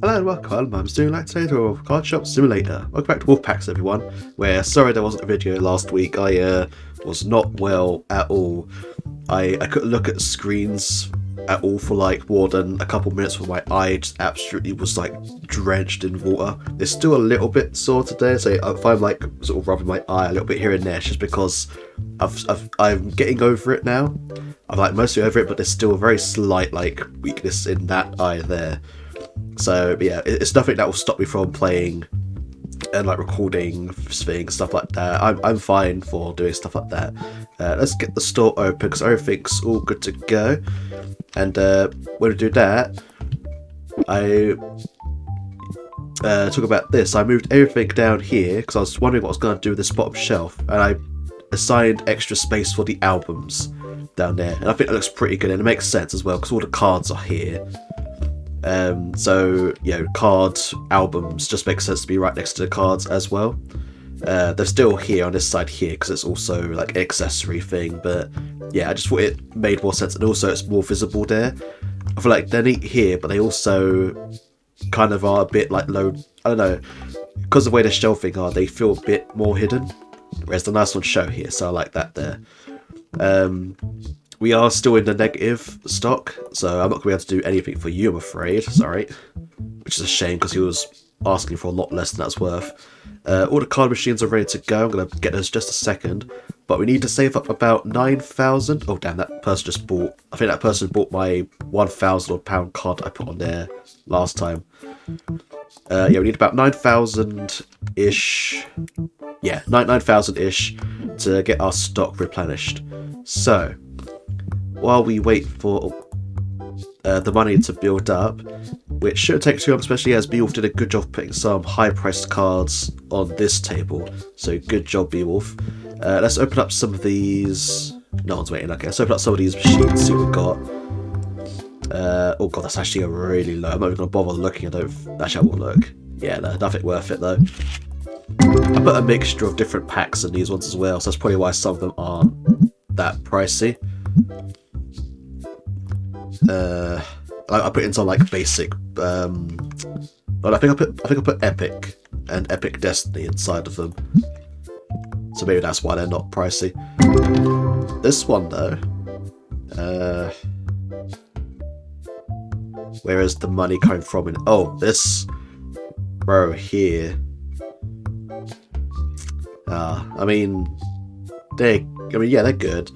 Hello and welcome, I'm Stu Lactator of Card Shop Simulator. Welcome back to Wolfpacks everyone, where sorry there wasn't a video last week. I was not well at all. I couldn't look at screens at all for like more than a couple minutes when my eye just absolutely was like drenched in water. It's still a little bit sore today, so if I'm like sort of rubbing my eye a little bit here and there, it's just because I'm getting over it now. I'm like mostly over it, but there's still a very slight like weakness in that eye there. So yeah, it's nothing that will stop me from playing and like recording things, stuff like that. I'm fine for doing stuff like that. Let's get the store open because everything's all good to go. And when we do that, I talk about this. I moved everything down here because I was wondering what I was going to do with this bottom shelf, and I assigned extra space for the albums down there. And I think that looks pretty good, and it makes sense as well because all the cards are here. So, you know, cards, albums just makes sense to be right next to the cards as well. They're still here on this side here because it's also like an accessory thing, but yeah, I just thought it made more sense, and also it's more visible there. I feel like they're neat here, but they also kind of are a bit like low, I don't know, because of the way the shelving are, they feel a bit more hidden, whereas the nice ones show here, so I like that there. We are still in the negative stock, so I'm not going to be able to do anything for you, I'm afraid. Sorry. Which is a shame, because he was asking for a lot less than that's worth. All the card machines are ready to go. I'm going to get those just a second. But we need to save up about 9,000. Oh, damn, that person just bought... I think that person bought my £1,000 card I put on there last time. Yeah, we need about 9,000-ish. Yeah, 9,000-ish to get our stock replenished. So... while we wait for the money to build up, which shouldn't take too long, especially as Beowulf did a good job putting some high-priced cards on this table. So good job, Beowulf. Let's open up some of these... No one's waiting. Okay, let's open up some of these machines, see what we've got. Oh god, that's actually a really low. I'm not even going to bother looking. Actually, I will look. Yeah, no, nothing worth it though. I put a mixture of different packs in these ones as well, so that's probably why some of them aren't that pricey. I put in some like basic, but I think I put Epic and Epic Destiny inside of them, so maybe that's why they're not pricey. This one though, where is the money coming from? Oh, this row here. I mean, yeah, they're good.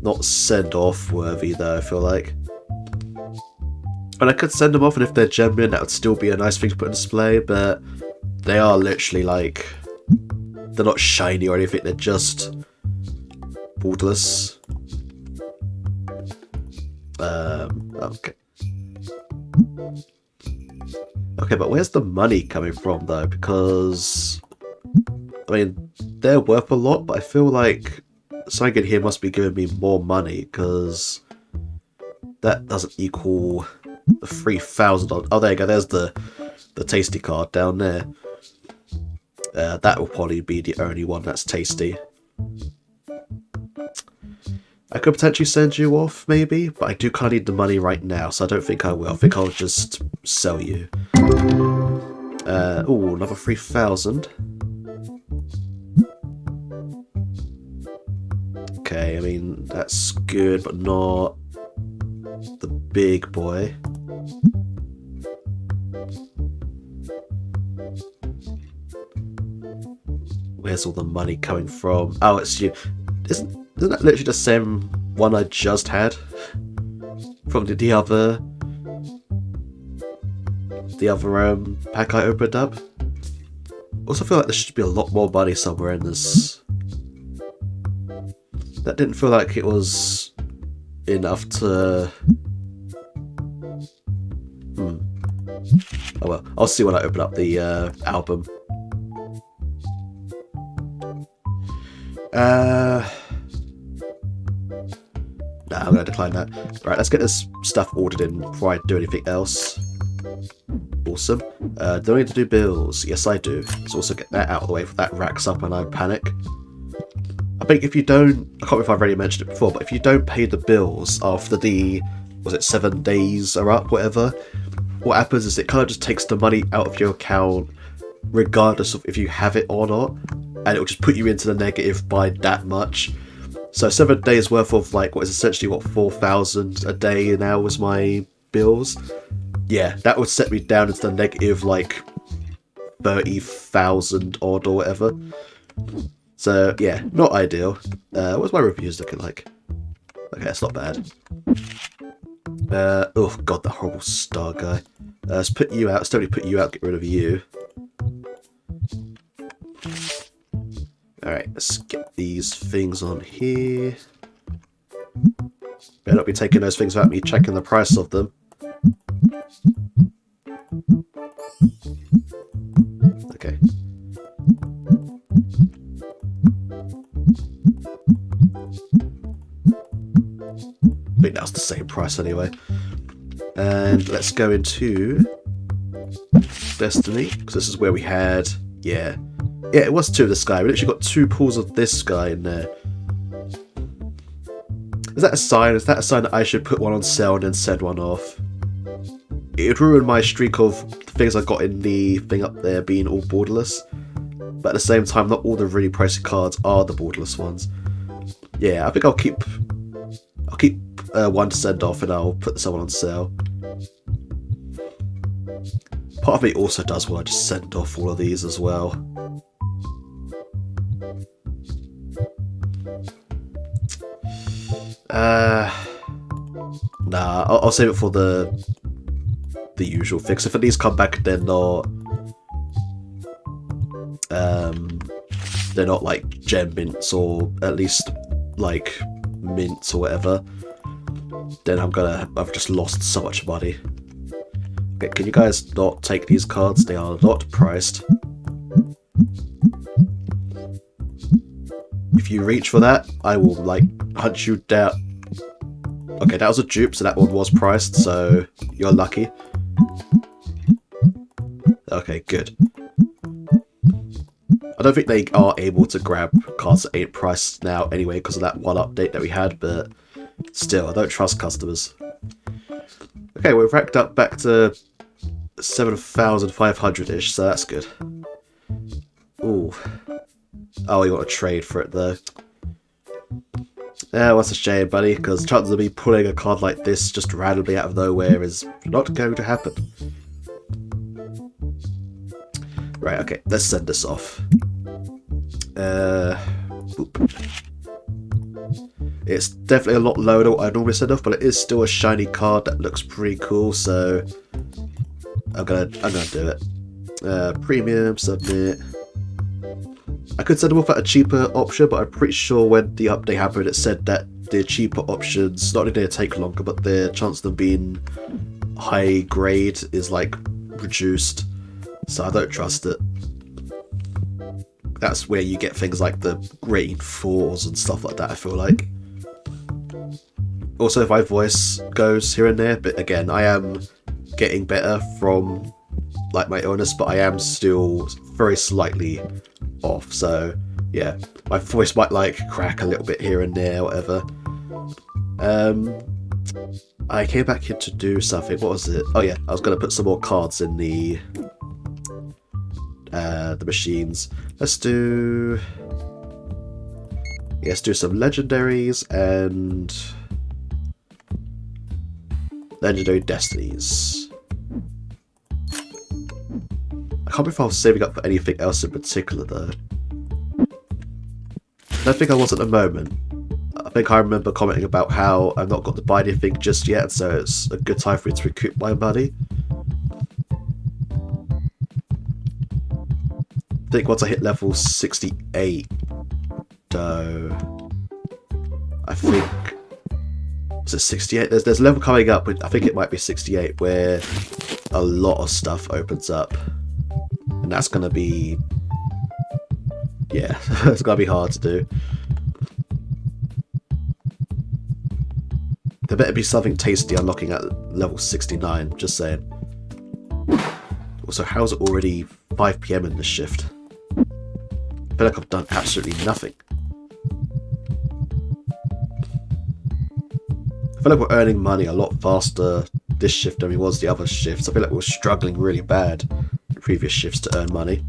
Not send-off worthy though, I feel like. And I could send them off, and if they're genuine, that would still be a nice thing to put on display, but they are literally like... they're not shiny or anything, they're just... borderless. Okay. Okay, but where's the money coming from though? Because... I mean, they're worth a lot, but I feel like... something in here must be giving me more money, because that doesn't equal the 3,000. Oh, there you go. There's the tasty card down there. That will probably be the only one that's tasty. I could potentially send you off, maybe, but I do kind of need the money right now, so I don't think I will. I think I'll just sell you. Oh, another 3,000. Okay, I mean, that's good, but not the big boy. Where's all the money coming from? Oh, it's you. Isn't that literally the same one I just had? From the other pack I opened up? I also feel like there should be a lot more money somewhere in this. That didn't feel like it was enough to... Oh well, I'll see when I open up the album. Nah, I'm going to decline that. Right, let's get this stuff ordered in before I do anything else. Awesome. Do I need to do bills? Yes, I do. Let's also get that out of the way, if that racks up and I panic. I think if you don't, I can't remember if I've already mentioned it before, but if you don't pay the bills after the, was it 7 days are up, whatever, what happens is it kind of just takes the money out of your account regardless of if you have it or not, and it will just put you into the negative by that much. So 7 days worth of like what is essentially what 4,000 a day now was my bills. Yeah, that would set me down into the negative like 30,000 odd or whatever. So yeah, not ideal. What's my reviews looking like? Okay, it's not bad. Oh god, the horrible star guy. Let's put you out. Let's totally put you out. Get rid of you. Alright, let's get these things on here. Better not be taking those things without me checking the price of them. Okay. I think that's the same price anyway. And let's go into Destiny, because this is where we had, yeah, it was 2 of this guy. We literally got 2 pools of this guy in there. Is that a sign? Is that a sign that I should put one on sale and then send one off? It would ruin my streak of the things I got in the thing up there being all borderless. But at the same time, not all the really pricey cards are the borderless ones. Yeah, I think I'll keep one to send off and I'll put this one on sale. Part of me also does want to just send off all of these as well. Nah, I'll save it for the usual fix. If these come back, they're not like gem mints or at least like mints or whatever. Then I've just lost so much money. Okay, can you guys not take these cards? They are not priced. If you reach for that, I will like hunt you down. Okay, that was a dupe, so that one was priced, so you're lucky. Okay, good. I don't think they are able to grab cards that ain't priced now anyway because of that one update that we had, but still, I don't trust customers. Okay, we've racked up back to 7,500-ish, so that's good. Ooh. Oh, you want to trade for it though. Yeah, what's a shame, buddy, because chances of me pulling a card like this just randomly out of nowhere is not going to happen. Right, okay, let's send this off. Boop. It's definitely a lot lower than what I normally send off, but it is still a shiny card that looks pretty cool, so I'm gonna do it. Premium, submit. I could send them off at a cheaper option, but I'm pretty sure when the update happened, it said that the cheaper options not only do they take longer, but the chance of them being high grade is like reduced. So I don't trust it. That's where you get things like the grade 4s and stuff like that, I feel like. Also, if my voice goes here and there, but again, I am getting better from like my illness, but I am still very slightly off. So yeah, my voice might like crack a little bit here and there, whatever. I came back here to do something. What was it? Oh yeah, I was going to put some more cards in the machines. Let's do some legendaries and legendary destinies. I can't remember if I was saving up for anything else in particular though. I don't think I was at the moment. I think I remember commenting about how I've not got to buy anything just yet, so it's a good time for me to recoup my money. I think once I hit level 68, though, I think, is it 68? There's a level coming up, but I think it might be 68, where a lot of stuff opens up. And that's going to be, yeah, it's going to be hard to do. There better be something tasty unlocking at level 69, just saying. Also, how's it already 5 PM in this shift? I feel like I've done absolutely nothing. I feel like we're earning money a lot faster this shift than we was the other shifts. I feel like we were struggling really bad the previous shifts to earn money.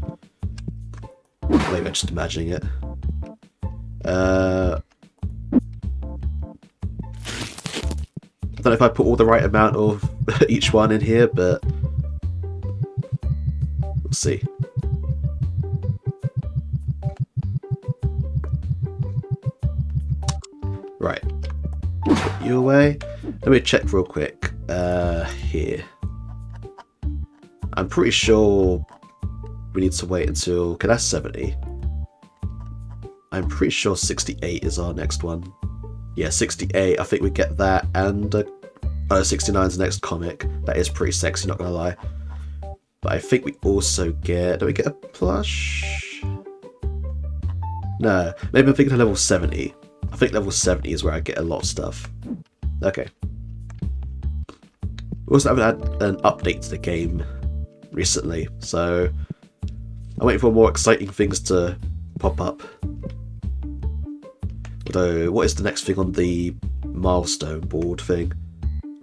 Maybe I'm just imagining it. I don't know if I put all the right amount of each one in here, but we'll see. Right. Put you away. Let me check real quick. Here. I'm pretty sure we need to wait until... Okay, that's 70. I'm pretty sure 68 is our next one. Yeah, 68. I think we get that, and 69 is the next comic. That is pretty sexy, not gonna lie. But I think we also get... Do we get a plush? No. Maybe I'm thinking of level 70. I think level 70 is where I get a lot of stuff. Okay. We also haven't had an update to the game recently, so I'm waiting for more exciting things to pop up. Although, what is the next thing on the milestone board thing?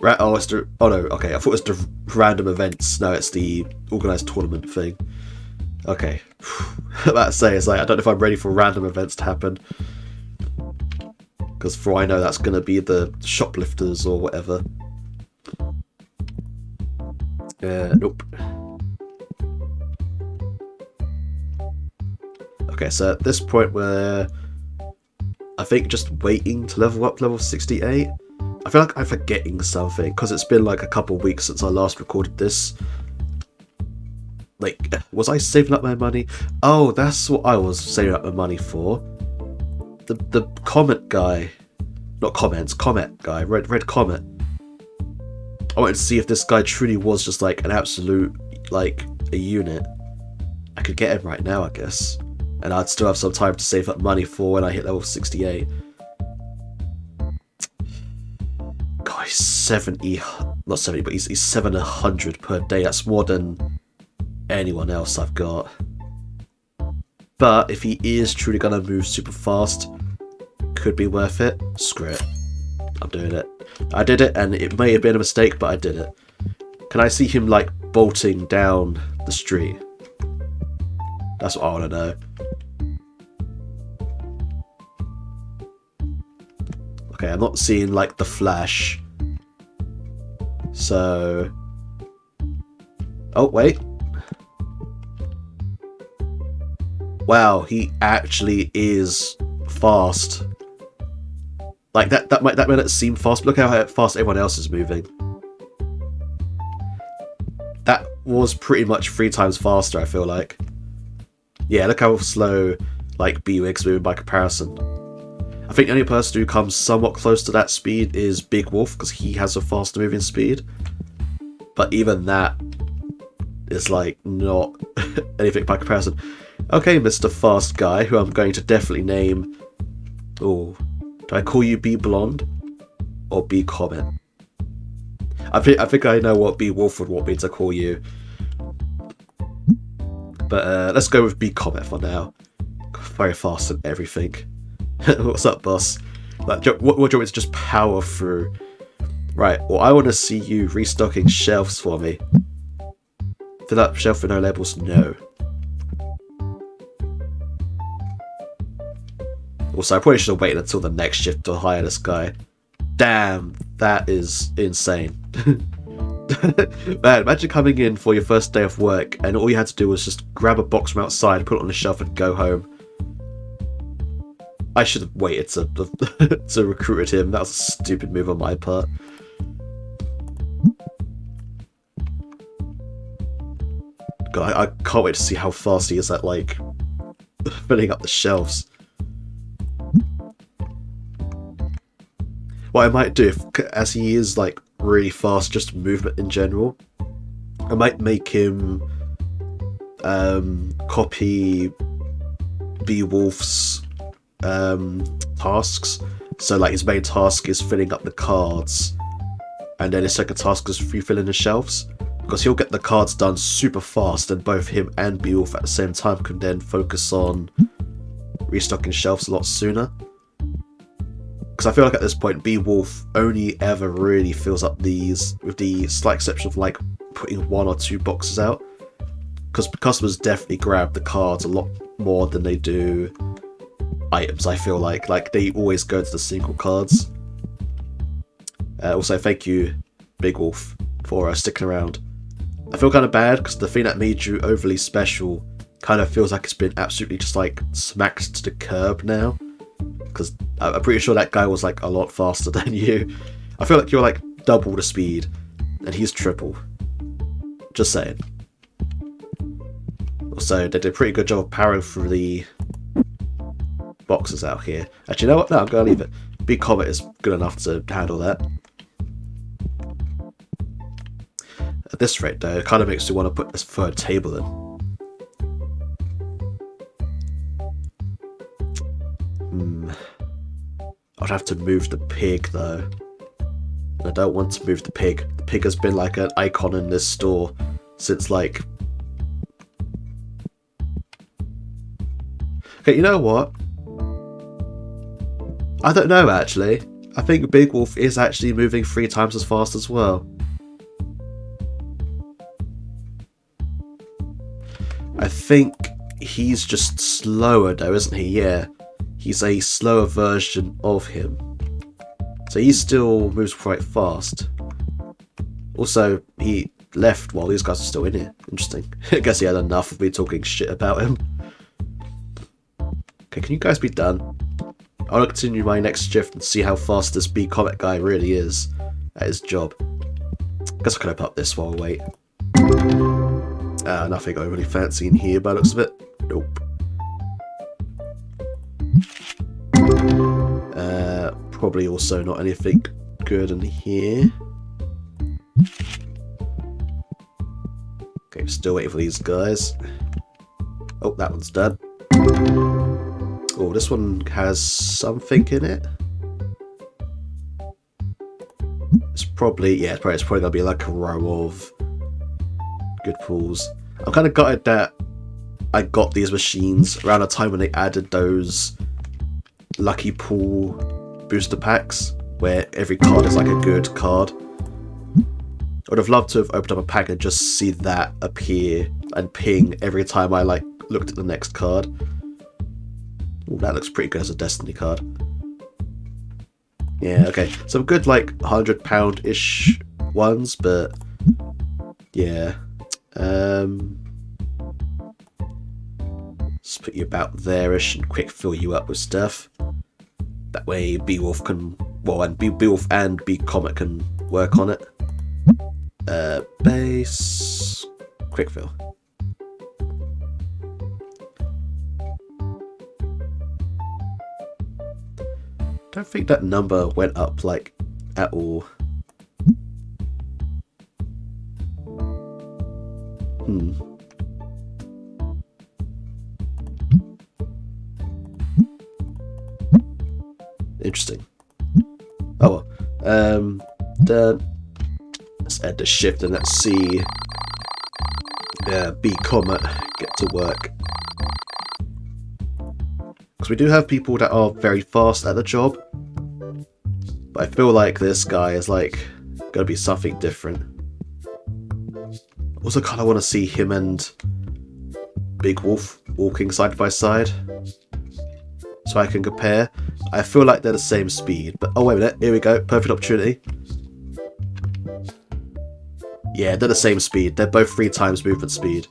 Oh, it's the... Oh no, okay, I thought it was the random events. No, it's the organised tournament thing. Okay. I'm about to say, it's like, I don't know if I'm ready for random events to happen. Because for all I know, that's going to be the shoplifters or whatever. Nope. Okay, so at this point we're... I think just waiting to level up to level 68. I feel like I'm forgetting something, because it's been like a couple weeks since I last recorded this. Like, was I saving up my money? Oh, that's what I was saving up my money for. The Comet guy. Not comments, Comet guy. Red Comet. I wanted to see if this guy truly was just like an absolute, like, a unit. I could get him right now, I guess. And I'd still have some time to save up money for when I hit level 68. God, he's 70, not 70, but he's 700 per day. That's more than anyone else I've got. But if he is truly going to move super fast, could be worth it. Screw it. I'm doing it. I did it, and it may have been a mistake, but I did it. Can I see him, like, bolting down the street? That's what I want to know. Okay, I'm not seeing, like, the flash. So... Oh, wait. Wow, he actually is fast. Like, that might not seem fast, but look how fast everyone else is moving. That was pretty much 3 times faster, I feel like. Yeah, look how slow, like, B-Wig's moving by comparison. I think the only person who comes somewhat close to that speed is Big Wolf, because he has a faster moving speed. But even that is, like, not anything by comparison. Okay, Mr. Fast Guy, who I'm going to definitely name... Oh, do I call you B Blonde? Or Bcomet? I think I know what B Wolf would want me to call you. But let's go with Bcomet for now. Very fast and everything. What's up, boss? Like, what do you want me to just power through? Right, well, I want to see you restocking shelves for me. Fill up shelf with no labels? No. Also, I probably should have waited until the next shift to hire this guy. Damn, that is insane. Man, imagine coming in for your first day of work and all you had to do was just grab a box from outside, put it on the shelf and go home. I should have waited to recruit him. That was a stupid move on my part. God, I can't wait to see how fast he is at, like, filling up the shelves. What I might do, as he is, like, really fast, just movement in general, I might make him copy Beowulf's tasks. So, like, his main task is filling up the cards, and then his second task is refilling the shelves, because he'll get the cards done super fast, and both him and Beowulf at the same time can then focus on restocking shelves a lot sooner. Because I feel like at this point, Beowulf only ever really fills up these, with the slight exception of like putting 1 or 2 boxes out. Because customers definitely grab the cards a lot more than they do items, I feel like. Like, they always go to the single cards. Also, thank you, Big Wolf, for sticking around. I feel kind of bad because the thing that made you overly special kind of feels like it's been absolutely just like smacked to the curb now. Because I'm pretty sure that guy was like a lot faster than you. I feel like you're like double the speed and he's triple. Just saying. Also, they did a pretty good job of powering through the boxes out here. Actually, you know what? No, I'm going to leave it. Bcomet is good enough to handle that. At this rate, though, it kind of makes me want to put this third table in. I'd have to move the pig, though. I don't want to move the pig. The pig has been like an icon in this store since like... Okay, you know what? I don't know, actually. I think Big Wolf is actually moving 3 times as fast as well. I think he's just slower though, isn't he? Yeah. He's a slower version of him. So he still moves quite fast. Also, he left while these guys are still in here. Interesting. I guess he had enough of me talking shit about him. Okay, can you guys be done? I want to continue my next shift and see how fast this Bcomet guy really is at his job. Guess I can open up this while we wait. Nothing overly fancy in here by the looks of it. Nope. Probably also not anything good in here. Okay, still waiting for these guys. Oh, that one's done. Oh, this one has something in it. It's probably, yeah, it's probably gonna be like a row of good pulls. I'm kind of gutted that I got these machines around the time when they added those lucky pull booster packs where every card is like a good card. I would have loved to have opened up a pack and just see that appear and ping every time I like looked at the next card. Ooh, that looks pretty good as a Destiny card. Yeah, okay. Some good like £100-ish ones, but yeah. Let's put you about there-ish and quick fill you up with stuff. That way Beowulf can, well, and Beowulf and Bcomet can work on it. Base, quick fill. Don't think that number went up like at all. Interesting. Oh well. Let's add the shift and let's see Bcomet get to work. Because we do have people that are very fast at the job. But I feel like this guy is like gonna be something different. Also kinda wanna see him and Big Wolf walking side by side. So I can compare. I feel like they're the same speed, but oh wait a minute, here we go, perfect opportunity. Yeah, they're the same speed. They're both 3 times movement speed.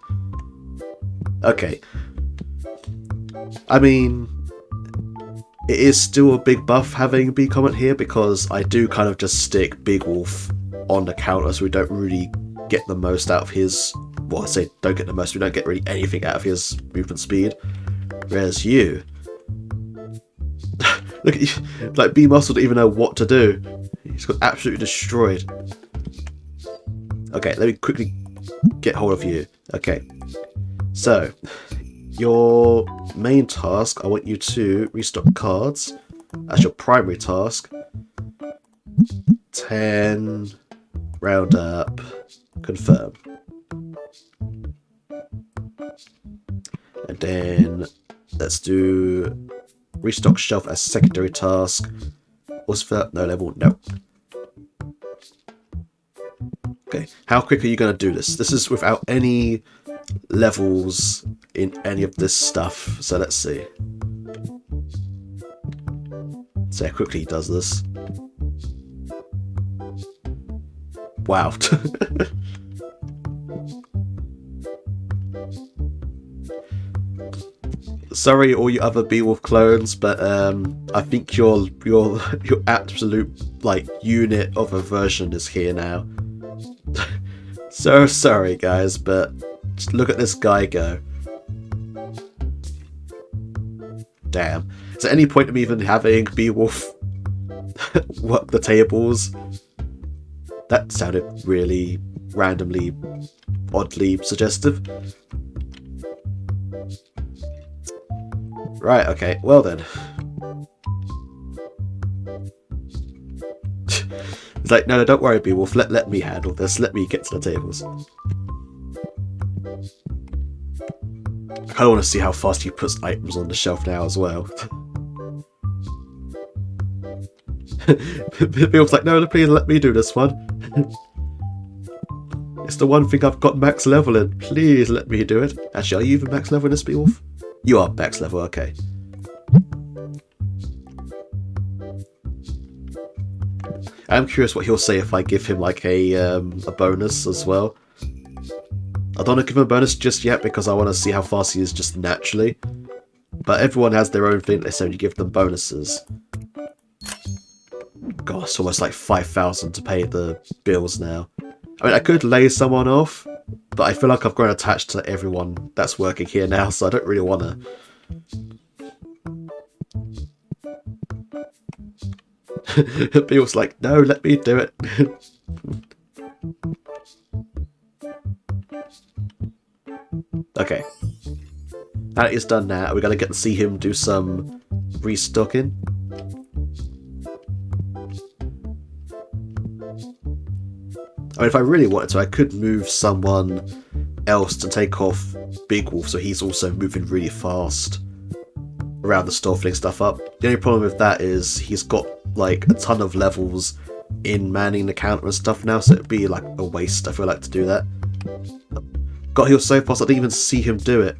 Okay. I mean, it is still a big buff having Bcomet here because I do kind of just stick Big Wolf on the counter so we don't really get the most out of his... Well, I say don't get the most, we don't get really anything out of his movement speed. Whereas you... Look at you, like B-Muscle didn't even know what to do. He's got absolutely destroyed. Okay, let me quickly get hold of you. Okay, so your main task, I want you to restock cards. That's your primary task. 10, round up, confirm. And then let's do restock shelf as secondary task. Was for no level? No. Okay, how quick are you going to do this? This is without any levels in any of this stuff. So let's see. See how quickly he does this. Wow. Sorry, all you other Beowulf clones, but I think your absolute like unit of a version is here now. So sorry, guys, but just look at this guy go. Damn. Is there any point of even having Beowulf work the tables? That sounded really randomly, oddly suggestive. Right, okay, well then. It's like, no, don't worry, Beowulf, let me handle this, let me get to the tables. I kinda wanna see how fast he puts items on the shelf now as well. Beowulf's like, no, please let me do this one. It's the one thing I've got max level in, please let me do it. Actually, are you even max level in this, Beowulf? You are max level, okay. I'm curious what he'll say if I give him like a bonus as well. I don't want to give him a bonus just yet because I want to see how fast he is just naturally. But everyone has their own thing, so you give them bonuses. God, it's almost like 5,000 to pay the bills now. I mean, I could lay someone off, but I feel like I've grown attached to everyone that's working here now, so I don't really want to. Bill's like, no, let me do it. Okay. That is done now. We're going to get to see him do some restocking. I mean, if I really wanted to, I could move someone else to take off Big Wolf, so he's also moving really fast around the store, filling stuff up. The only problem with that is he's got like a ton of levels in manning the counter and stuff now, so it'd be like a waste, I feel like, to do that. God, he was so fast I didn't even see him do it.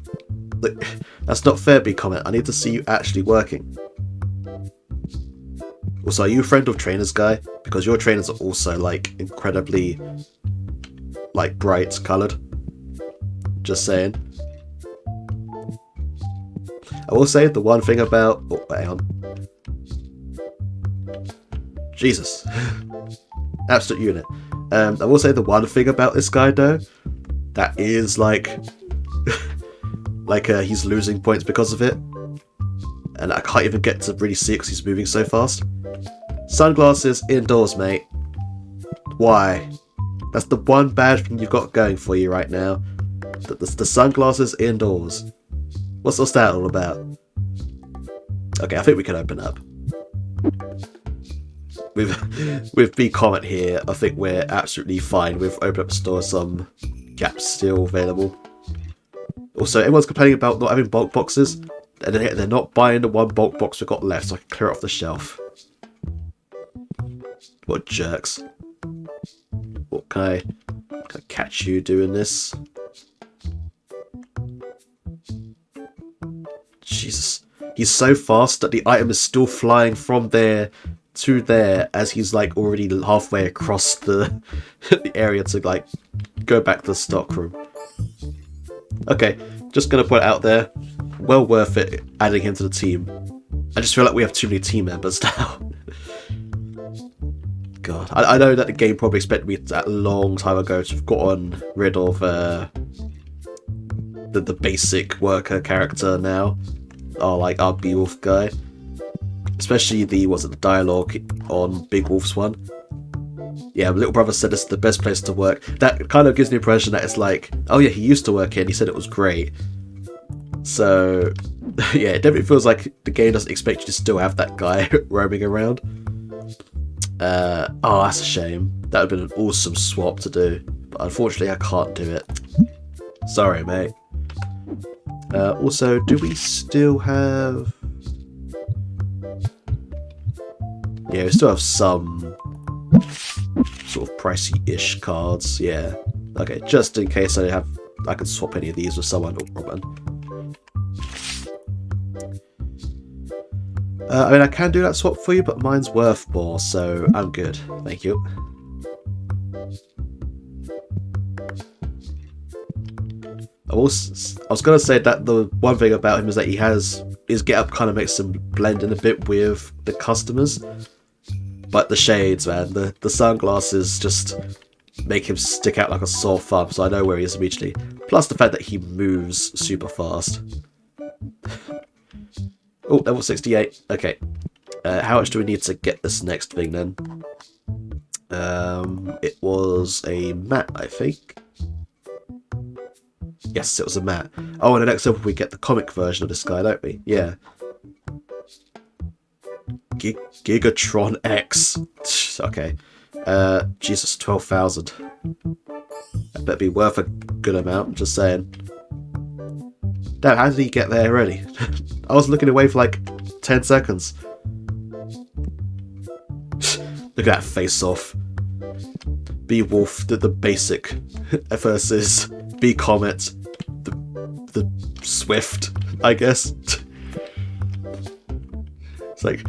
Like, that's not fair, Bcomet. I need to see you actually working. Also, are you a friend of trainers, guy? Because your trainers are also like incredibly like bright coloured. Just saying. I will say the one thing about... Oh, hang on. Jesus. Absolute unit. I will say the one thing about this guy, though, that is like... like he's losing points because of it. And I can't even get to really see it because he's moving so fast. Sunglasses indoors, mate. Why? That's the one bad thing you've got going for you right now. The sunglasses indoors. What's that all about? Okay, I think we can open up. With Bcomet here, I think we're absolutely fine. We've opened up the store, some gaps still available. Also, everyone's complaining about not having bulk boxes, and they're not buying the one bulk box we've got left, so I can clear it off the shelf. What jerks. What can I catch you doing this? Jesus. He's so fast that the item is still flying from there to there as he's like already halfway across the, the area to like go back to the stock room. Okay, just gonna put it out there. Well worth it adding him to the team. I just feel like we have too many team members now. God, I know that the game probably expected me that a long time ago to have gotten rid of the basic worker character now. Oh, like our Beowulf guy. Especially the dialogue on Big Wolf's one. Yeah, my little brother said this is the best place to work. That kind of gives the impression that it's like, oh yeah, he used to work here and he said it was great. So, yeah, it definitely feels like the game doesn't expect you to still have that guy roaming around. Oh, that's a shame. That would have been an awesome swap to do. But unfortunately, I can't do it. Sorry, mate. Also, do we still have... Yeah, we still have some sort of pricey-ish cards. Yeah. Okay, just in case I can swap any of these with someone, no problem. I mean, I can do that swap for you, but mine's worth more, so I'm good. Thank you. I was gonna say that the one thing about him is that his get-up kind of makes him blend in a bit with the customers. But the shades, man, the sunglasses just make him stick out like a sore thumb, so I know where he is immediately. Plus the fact that he moves super fast. Oh, level 68. Okay. How much do we need to get this next thing then? It was a mat, I think. Yes, it was a mat. Oh, and the next level we get the comic version of this guy, don't we? Yeah. Gigatron X. Okay. Jesus, 12,000. That better be worth a good amount, just saying. Damn, how did he get there already? I was looking away for like 10 seconds. Look at that face off. Beowulf, the basic versus Bcomet, the Swift, I guess. It's like,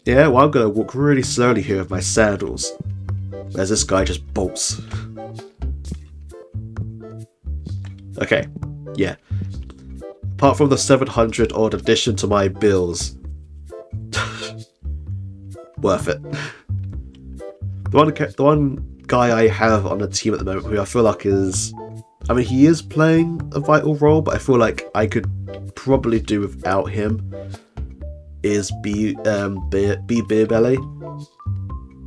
yeah, well, I'm gonna walk really slowly here with my sandals. Whereas this guy just bolts. Okay, yeah. Apart from the 700 odd addition to my bills. Worth it. The one guy I have on the team at the moment who I feel like is... I mean, he is playing a vital role, but I feel like I could probably do without him. Is Beer Belly.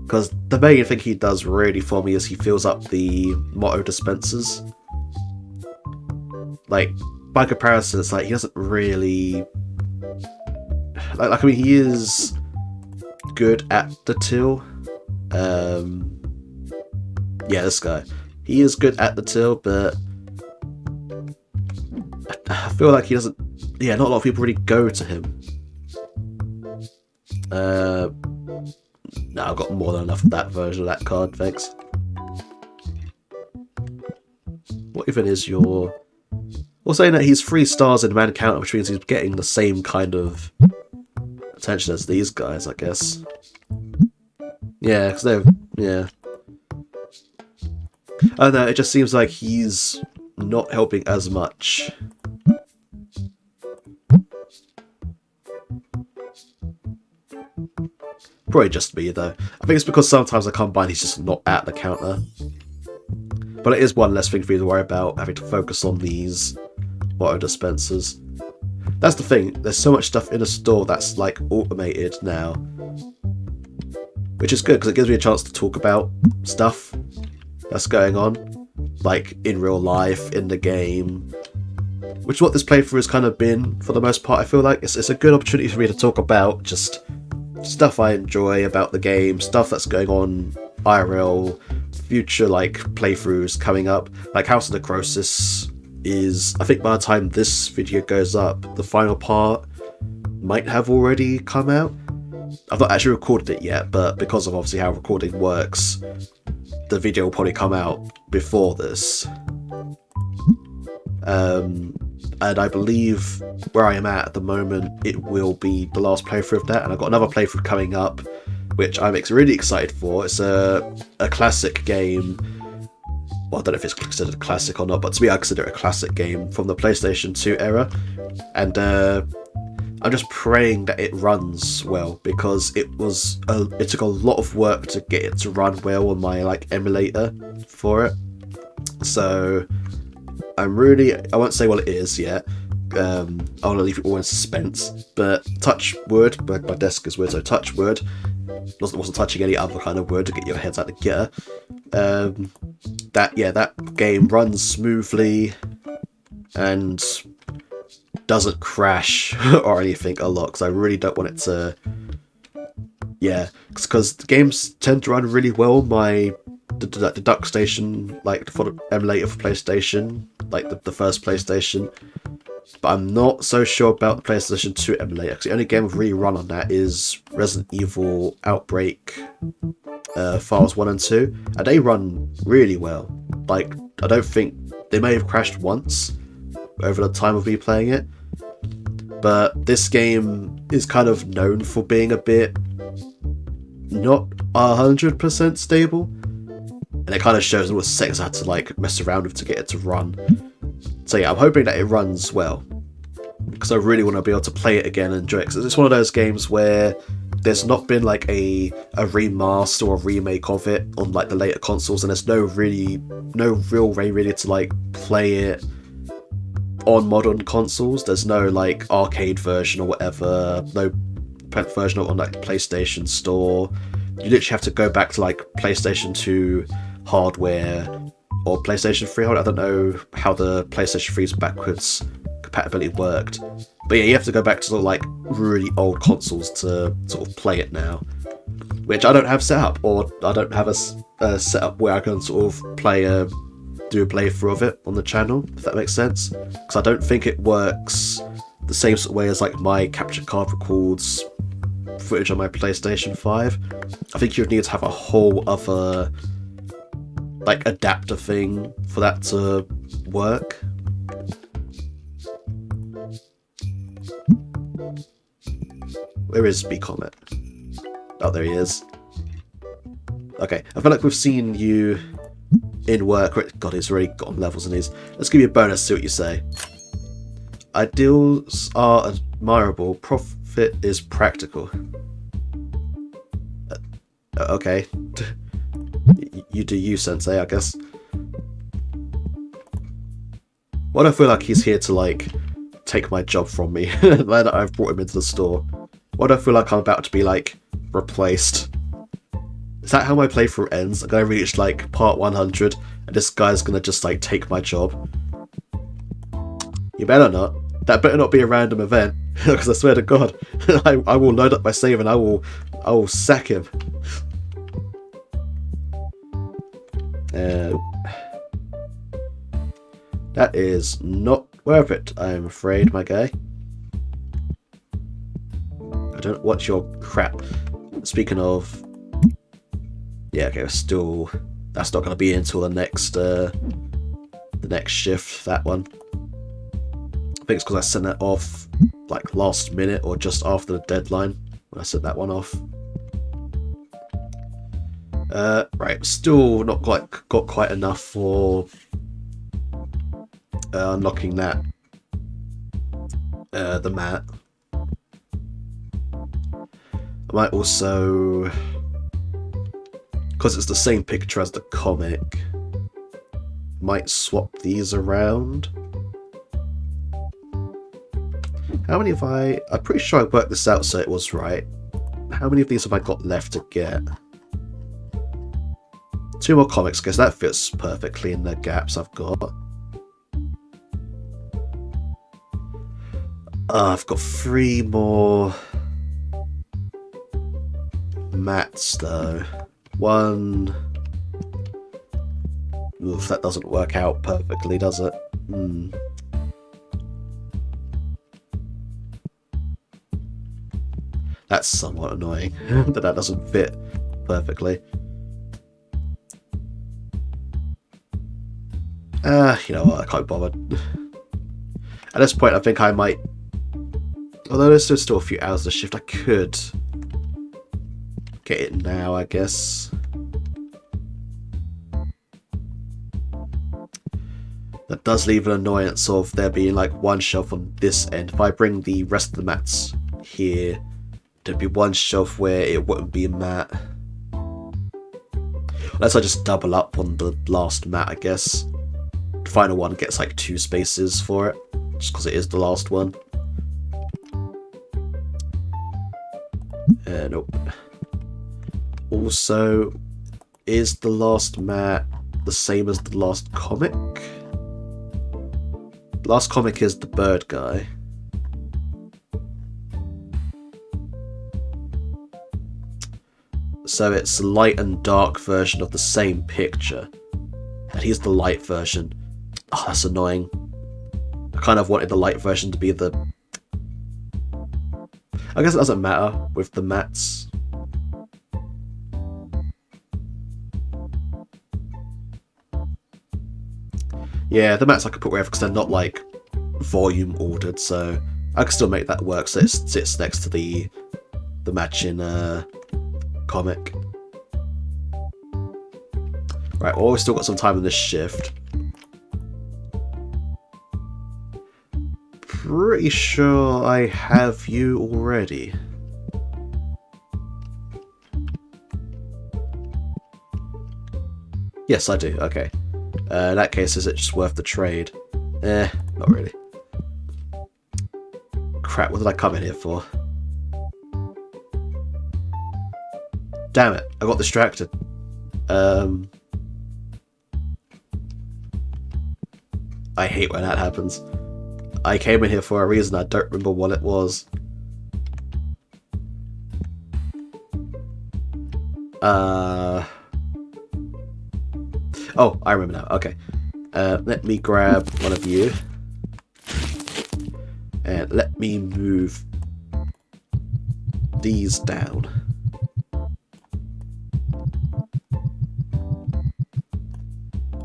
Because the main thing he does really for me is he fills up the motto dispensers. Like, by comparison, it's like he doesn't really... Like I mean, he is good at the till. Yeah, this guy. He is good at the till, but I feel like he doesn't... Yeah, not a lot of people really go to him. No, I've got more than enough of that version of that card, thanks. What even is your... Well, saying that he's 3 stars in man counter, which means he's getting the same kind of attention as these guys, I guess. Yeah, because they're... Yeah. I don't know, it just seems like he's not helping as much. Probably just me, though. I think it's because sometimes I come by and he's just not at the counter. But it is one less thing for you to worry about, having to focus on these water dispensers. That's the thing, there's so much stuff in the store that's like automated now. Which is good, because it gives me a chance to talk about stuff that's going on. Like, in real life, in the game. Which is what this playthrough has kind of been, for the most part, I feel like. It's a good opportunity for me to talk about just stuff I enjoy about the game, stuff that's going on IRL, future like playthroughs coming up. Like House of Necrosis is, I think by the time this video goes up, the final part might have already come out. I've not actually recorded it yet, but because of obviously how recording works, the video will probably come out before this. And I believe where I am at the moment, it will be the last playthrough of that, and I've got another playthrough coming up, which I'm really excited for. It's a classic game. Well, I don't know if it's considered a classic or not, but to me I consider it a classic game from the PlayStation 2 era. And I'm just praying that it runs well, because it took a lot of work to get it to run well on my like emulator for it. So I won't say what it is yet. I want to leave it all in suspense. But touch wood, my desk is wood, so touch wood. Wasn't touching any other kind of wood to get your heads out of gear. That game runs smoothly and doesn't crash or anything a lot, because I really don't want it to. Yeah, because the games tend to run really well on the Duck Station, like for the emulator for PlayStation, like the first PlayStation. but I'm not so sure about the PlayStation 2 emulator, because the only game I've really run on that is Resident Evil Outbreak Files 1 and 2, and they run really well. Like, I don't think they may have crashed once over the time of me playing it, but this game is kind of known for being a bit not 100% stable, and it kind of shows all the settings I had to like mess around with to get it to run. So yeah, I'm hoping that it runs well, because I really want to be able to play it again and enjoy it, because it's one of those games where there's not been like a remaster or a remake of it on like the later consoles, and there's no real way really to like play it on modern consoles. There's no like arcade version or whatever, no version on like the PlayStation Store. You literally have to go back to like PlayStation 2 hardware or PlayStation 3 hardware. I don't know how the PlayStation 3's backwards compatibility worked, but yeah, you have to go back to sort of like really old consoles to sort of play it now, which I don't have set up, or I don't have a setup where I can sort of do a playthrough of it on the channel, if that makes sense, because I don't think it works the same sort of way as like my capture card records footage on my PlayStation 5. I think you'd need to have a whole other like adapter thing for that to work. Where is Bcomet? Oh, there he is. Okay, I feel like we've seen you in work. God, he's already got levels in these. Let's give you a bonus, see what you say. Ideals are admirable, profit is practical. Okay. You do you, Sensei, I guess. Why do I feel like he's here to, like, take my job from me now that I've brought him into the store? Why do I feel like I'm about to be, like, replaced? Is that how my playthrough ends? I'm gonna reach, like, part 100, and this guy's gonna just, like, take my job? You better not. That better not be a random event, because I swear to God, I will load up my save and I will sack him. That is not worth it, I'm afraid, my guy. I don't want your crap. Speaking of, yeah, okay, that's not going to be until the next shift. That one. I think it's because I sent that off like last minute or just after the deadline when I sent that one off. Right, still not got quite enough for unlocking that the mat. I might also, because it's the same picture as the comic, might swap these around. How many have I'm pretty sure I worked this out so it was right. How many of these have I got left to get? 2 more comics, because that fits perfectly in the gaps I've got. I've got 3 more mats though. 1. Oof, that doesn't work out perfectly, does it? That's somewhat annoying that doesn't fit perfectly. You know what, I can't bother. At this point, I think I might, although there's still a few hours to shift, I could get it now, I guess. That does leave an annoyance of there being like one shelf on this end. If I bring the rest of the mats here, there'd be one shelf where it wouldn't be a mat. Unless I just double up on the last mat, I guess. The final one gets like 2 spaces for it, just because it is the last one. Nope. Also, is the last mat the same as the last comic? Last comic is the bird guy. So it's a light and dark version of the same picture. And he's the light version. Oh, that's annoying. I kind of wanted the light version to be the... I guess it doesn't matter with the mats. Yeah, the mats I could put wherever because they're not like volume ordered, so I can still make that work so it sits next to the matching comic. Right, well, we've still got some time in this shift. Pretty sure I have you already. Yes, I do. Okay. In that case, is it just worth the trade? Not really. Crap, what did I come in here for? Damn it, I got distracted. I hate when that happens. I came in here for a reason, I don't remember what it was. Oh, I remember now. Okay. Let me grab one of you. And let me move these down.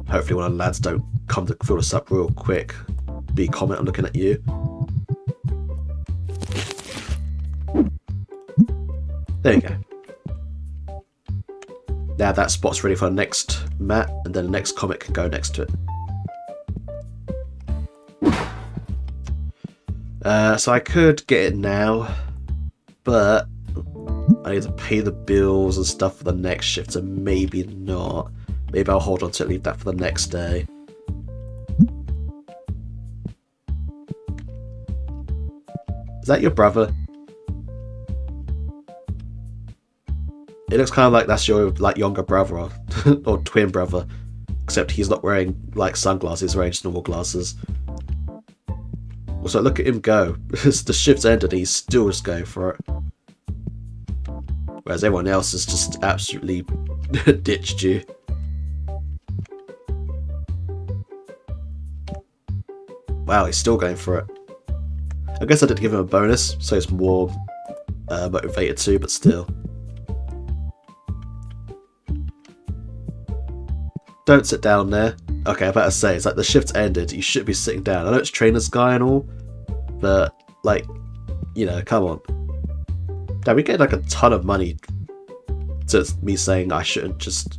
Hopefully one of the lads don't come to fill us up real quick. Bcomet, I'm looking at you. There you go. Now that spot's ready for the next mat, and then the next comic can go next to it. So I could get it now, but I need to pay the bills and stuff for the next shift, so maybe not. Maybe I'll hold on to it, leave that for the next day. Is that your brother? It looks kind of like that's your younger brother or twin brother, except he's not wearing like sunglasses, he's wearing just normal glasses. Also, look at him go. The shift's ended, he's still just going for it. Whereas everyone else has just absolutely ditched you. Wow, he's still going for it. I guess I did give him a bonus, so he's more motivated too, but still. Don't sit down there. Okay, I better say, it's like the shift's ended, you should be sitting down. I know it's trainer's guy and all, but, like, you know, come on. Damn, we get like a ton of money to me saying I shouldn't just...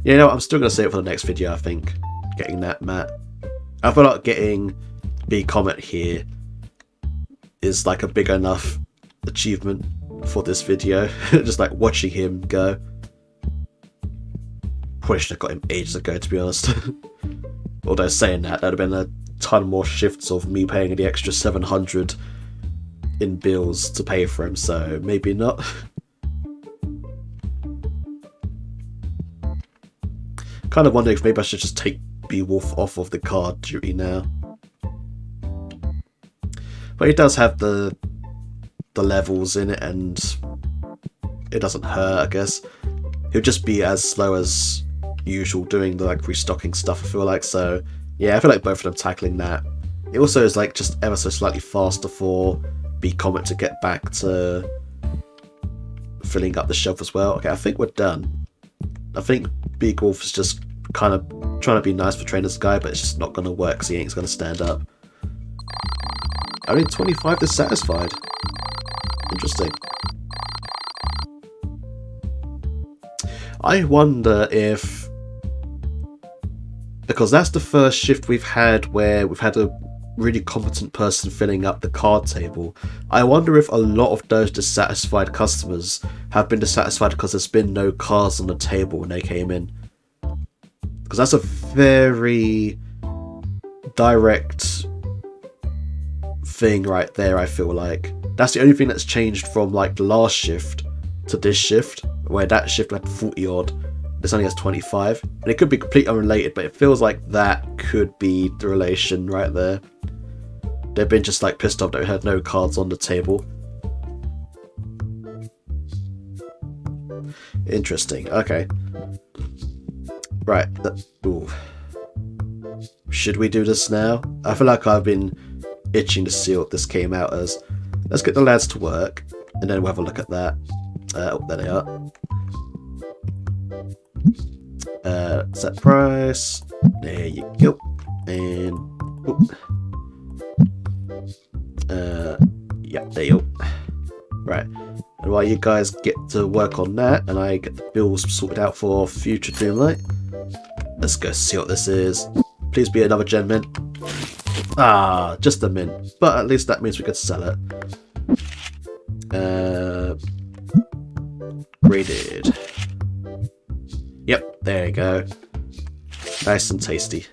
You know, I'm still going to say it for the next video, I think. Getting that mat. I feel like getting Bcomet here is like a big enough achievement for this video. Just like watching him go. Probably should have got him ages ago, to be honest. Although saying that, that'd have been a ton more shifts of me paying the extra 700 in bills to pay for him, so maybe not. Kind of wondering if maybe I should just take Beowulf off of the card duty now. But he does have the levels in it, and it doesn't hurt, I guess. He'll just be as slow as usual doing the like restocking stuff, I feel like. So yeah, I feel like both of them tackling that. It also is like just ever so slightly faster for Bcomet to get back to filling up the shelf as well. Okay, I think we're done. I think Beowulf is just kind of trying to be nice for trainer's guy, but it's just not going to work because he ain't going to stand up. Only 25 dissatisfied. Interesting. I wonder if... Because that's the first shift we've had where we've had a really competent person filling up the card table. I wonder if a lot of those dissatisfied customers have been dissatisfied because there's been no cards on the table when they came in. Because that's a very direct thing right there, I feel like. That's the only thing that's changed from like the last shift to this shift, where that shift had 40 odd, this only has 25. And it could be completely unrelated, but it feels like that could be the relation right there. They've been just like pissed off that we had no cards on the table. Interesting, okay. Right, ooh. should we do this now? I feel like I've been itching to see what this came out as. Let's get the lads to work, and then we'll have a look at that. Oh, there they are. Set price. There you go. And yeah, there you go. Right. And while you guys get to work on that, and I get the bills sorted out for future Doomlight, let's go see what this is. Please be another gen mint. Ah, just a mint. But at least that means we could sell it. Graded. Yep, there you go. Nice and tasty.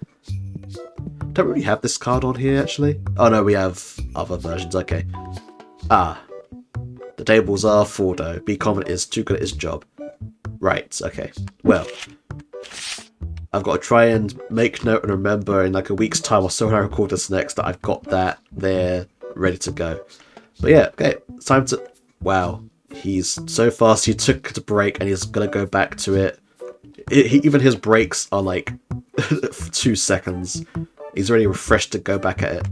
Don't really have this card on here, actually. Oh no, we have other versions, okay. Ah. The tables are full though. Bcomet is too good at his job. Right, okay. Well, I've got to try and make note and remember in like a week's time or so when I record this next that I've got that there ready to go. But yeah, okay, it's time to... Wow, he's so fast. He took a break and he's going to go back to it. Even his breaks are like 2 seconds. He's already refreshed to go back at it.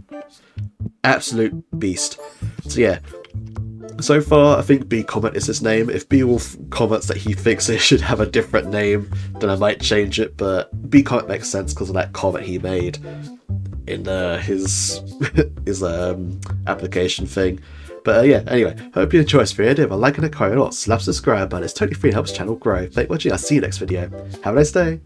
Absolute beast. So yeah, so far I think Bcomet is his name. If Beowulf comments that he thinks it should have a different name, then I might change it, but Bcomet makes sense because of that comment he made in his application thing. But yeah, anyway, hope you enjoyed this video. If I like and a comment or slap subscribe button, it's totally free and helps the channel grow. Thank you for watching, I'll see you next video. Have a nice day.